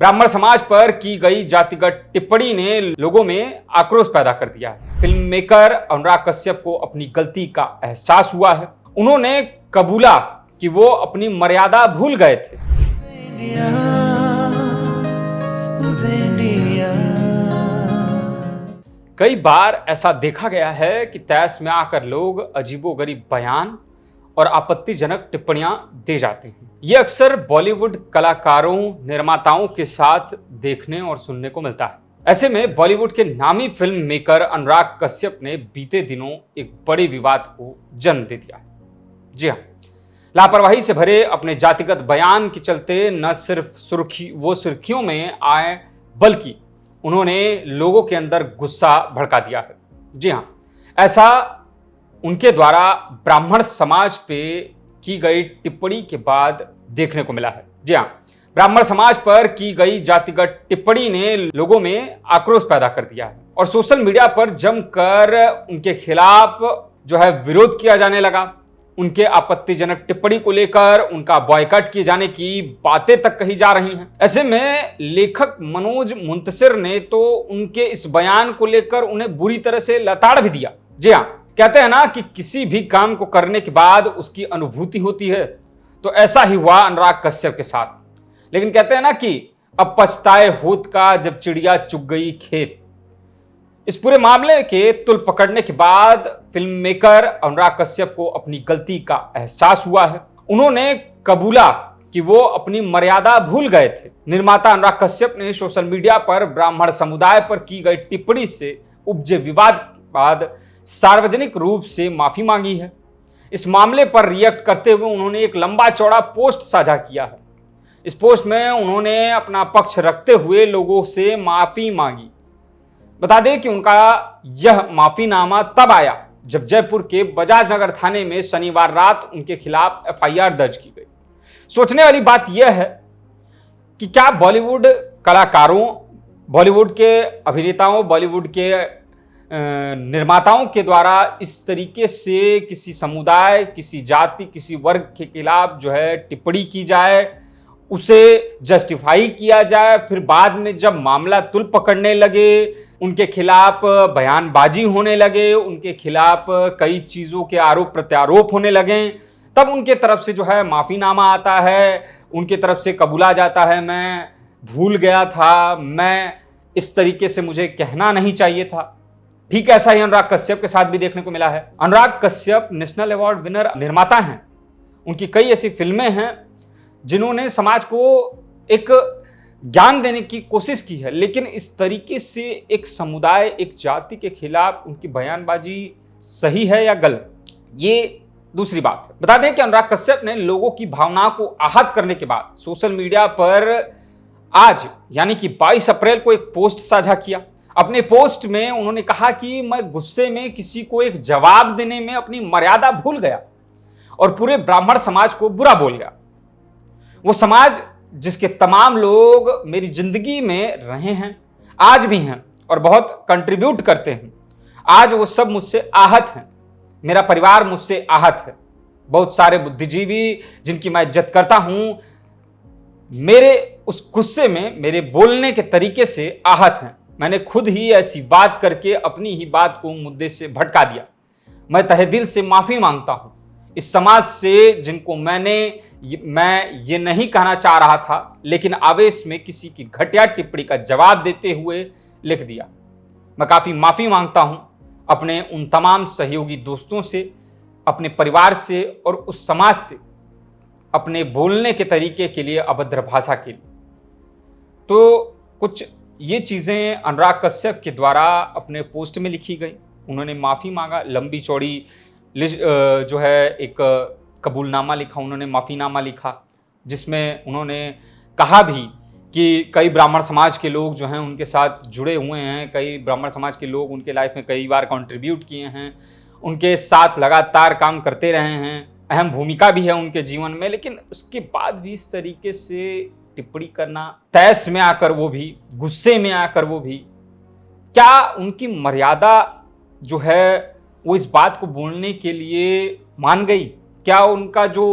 ब्राह्मण समाज पर की गई जातिगत टिप्पणी ने लोगों में आक्रोश पैदा कर दिया है। फिल्म मेकर अनुराग कश्यप को अपनी गलती का एहसास हुआ है। उन्होंने कबूला कि वो अपनी मर्यादा भूल गए थे। कई बार ऐसा देखा गया है कि तैश में आकर लोग अजीबोगरीब बयान और आपत्तिजनक टिप्पणियां दे जाते हैं। ये अक्सर बॉलीवुड कलाकारों, निर्माताओं के साथ देखने और सुनने को मिलता है। ऐसे में बॉलीवुड के नामी फिल्म मेकर अनुराग कश्यप ने बीते दिनों एक बड़े विवाद को जन्म दे दिया है। जी हाँ, लापरवाही से भरे अपने जातिगत बयान के चलते न सिर्फ सुर्खियों में आए, बल्कि उन्होंने लोगों के अंदर गुस्सा भड़का दिया है। जी हाँ, ऐसा उनके द्वारा ब्राह्मण समाज पे की गई टिप्पणी के बाद देखने को मिला है। जी हाँ, ब्राह्मण समाज पर की गई जातिगत टिप्पणी ने लोगों में आक्रोश पैदा कर दिया है और सोशल मीडिया पर जमकर उनके खिलाफ जो है विरोध किया जाने लगा। उनके आपत्तिजनक टिप्पणी को लेकर उनका बॉयकॉट किए जाने की बातें तक कही जा रही हैं। ऐसे में लेखक मनोज मुंतशिर ने तो उनके इस बयान को लेकर उन्हें बुरी तरह से लताड़ भी दिया। जी हाँ, कहते हैं ना कि किसी भी काम को करने के बाद उसकी अनुभूति होती है, तो ऐसा ही हुआ अनुराग कश्यप के साथ। लेकिन कहते हैं ना कि अब पछताए होत का जब चिड़िया चुग गई खेत। इस पूरे मामले के तुल पकड़ने के बाद फिल्म मेकर अनुराग कश्यप को अपनी गलती का एहसास हुआ है। उन्होंने कबूला कि वो अपनी मर्यादा भूल गए थे। निर्माता अनुराग कश्यप ने सोशल मीडिया पर ब्राह्मण समुदाय पर की गई टिप्पणी से उपजे विवाद के बाद सार्वजनिक रूप से माफी मांगी है। इस मामले पर रिएक्ट करते हुए उन्होंने एक लंबा चौड़ा पोस्ट साझा किया है। इस पोस्ट में उन्होंने अपना पक्ष रखते हुए लोगों से माफी मांगी। बता दें कि उनका यह माफीनामा तब आया जब जयपुर के बजाज नगर थाने में शनिवार रात उनके खिलाफ एफआईआर दर्ज की गई। सोचने वाली बात यह है कि क्या बॉलीवुड कलाकारों, बॉलीवुड के अभिनेताओं, बॉलीवुड के निर्माताओं के द्वारा इस तरीके से किसी समुदाय, किसी जाति, किसी वर्ग के खिलाफ जो है टिप्पणी की जाए, उसे जस्टिफाई किया जाए, फिर बाद में जब मामला तुल पकड़ने लगे, उनके खिलाफ बयानबाजी होने लगे, उनके खिलाफ कई चीज़ों के आरोप प्रत्यारोप होने लगे, तब उनके तरफ से जो है माफीनामा आता है, उनके तरफ से कबूला जाता है मैं भूल गया था, मैं इस तरीके से मुझे कहना नहीं चाहिए था। ठीक ऐसा ही अनुराग कश्यप के साथ भी देखने को मिला है। Anurag Kashyap national award winner निर्माता हैं। उनकी कई ऐसी फिल्में हैं जिन्होंने समाज को एक ज्ञान देने की कोशिश की है, लेकिन इस तरीके से एक समुदाय, एक जाति के खिलाफ उनकी बयानबाजी सही है या गलत, ये दूसरी बात है। बता दें कि अनुराग कश्यप ने लोगों की भावनाओं को आहत करने के बाद सोशल मीडिया पर आज यानी कि 22 अप्रैल को एक पोस्ट साझा किया। अपने पोस्ट में उन्होंने कहा कि मैं गुस्से में किसी को एक जवाब देने में अपनी मर्यादा भूल गया और पूरे ब्राह्मण समाज को बुरा बोल गया। वो समाज जिसके तमाम लोग मेरी जिंदगी में रहे हैं, आज भी हैं और बहुत कंट्रीब्यूट करते हैं, आज वो सब मुझसे आहत हैं। मेरा परिवार मुझसे आहत है। बहुत सारे बुद्धिजीवी जिनकी मैं इज्जत करता हूं, मेरे उस गुस्से में, मेरे बोलने के तरीके से आहत हैं। मैंने खुद ही ऐसी बात करके अपनी ही बात को मुद्दे से भटका दिया। मैं तहे दिल से माफी मांगता हूं इस समाज से जिनको मैं ये नहीं कहना चाह रहा था, लेकिन आवेश में किसी की घटिया टिप्पणी का जवाब देते हुए लिख दिया। मैं काफी माफी मांगता हूं अपने उन तमाम सहयोगी दोस्तों से, अपने परिवार से और उस समाज से अपने बोलने के तरीके के लिए, अभद्र भाषा के लिए। तो कुछ ये चीज़ें अनुराग कश्यप के द्वारा अपने पोस्ट में लिखी गई। उन्होंने माफ़ी मांगा, लंबी चौड़ी जो है एक कबूलनामा लिखा, उन्होंने माफ़ीनामा लिखा, जिसमें उन्होंने कहा भी कि कई ब्राह्मण समाज के लोग जो हैं उनके साथ जुड़े हुए हैं, कई ब्राह्मण समाज के लोग उनके लाइफ में कई बार कंट्रीब्यूट किए हैं, उनके साथ लगातार काम करते रहे हैं, अहम भूमिका भी है उनके जीवन में, लेकिन उसके बाद भी इस तरीके से टिप्पणी करना, तैश में आकर वो भी, गुस्से में आकर वो भी, क्या उनकी मर्यादा जो है वो इस बात को बोलने के लिए मान गई? क्या उनका जो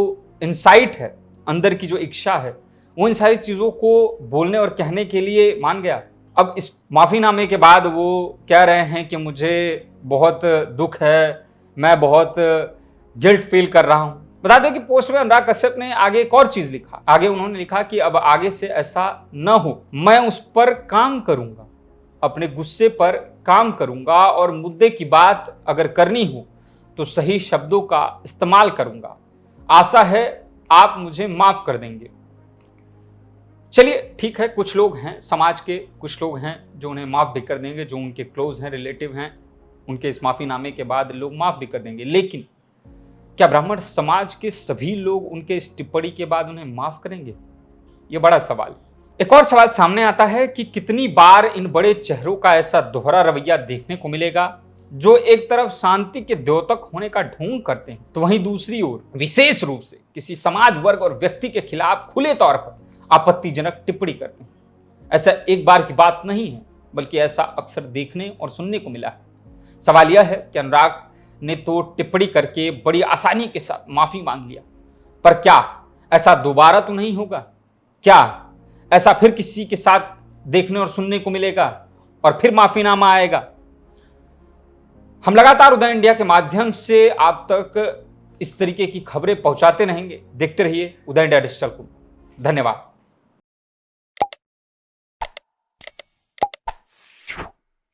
इंसाइट है, अंदर की जो इच्छा है, वो इन सारी चीज़ों को बोलने और कहने के लिए मान गया। अब इस माफ़ीनामे के बाद वो कह रहे हैं कि मुझे बहुत दुख है, मैं बहुत गिल्ट फील कर रहा हूँ। बता दें कि पोस्ट में अनुराग कश्यप ने आगे एक और चीज़ लिखा। आगे उन्होंने लिखा कि अब आगे से ऐसा न हो, मैं उस पर काम करूँगा, अपने गुस्से पर काम करूँगा और मुद्दे की बात अगर करनी हो तो सही शब्दों का इस्तेमाल करूँगा। आशा है आप मुझे माफ़ कर देंगे। चलिए ठीक है, कुछ लोग हैं समाज के, कुछ लोग हैं जो उन्हें माफ़ भी कर देंगे, जो उनके क्लोज हैं, रिलेटिव हैं, उनके इस माफ़ीनामे के बाद लोग माफ़ भी कर देंगे। लेकिन क्या ब्राह्मण समाज के सभी लोग उनके इस टिप्पणी के बाद उन्हें माफ़ करेंगे? ये बड़ा सवाल। एक और सवाल सामने आता है कि कितनी बार इन बड़े चेहरों का ऐसा दोहरा रवैया देखने को मिलेगा, जो एक तरफ शांति के द्योतक होने का ढोंग करते हैं तो वहीं दूसरी ओर विशेष रूप से किसी समाज, वर्ग और व्यक्ति के खिलाफ खुले तौर पर आपत्तिजनक टिप्पणी करते हैं। ऐसा एक बार की बात नहीं है, बल्कि ऐसा अक्सर देखने और सुनने को मिला है। सवाल यह है कि अनुराग ने तो टिप्पणी करके बड़ी आसानी के साथ माफी मांग लिया, पर क्या ऐसा दोबारा तो नहीं होगा? क्या ऐसा फिर किसी के साथ देखने और सुनने को मिलेगा और फिर माफीनामा आएगा? हम लगातार उदय इंडिया के माध्यम से आप तक इस तरीके की खबरें पहुंचाते रहेंगे। देखते रहिए उदय इंडिया डिजिटल को। धन्यवाद।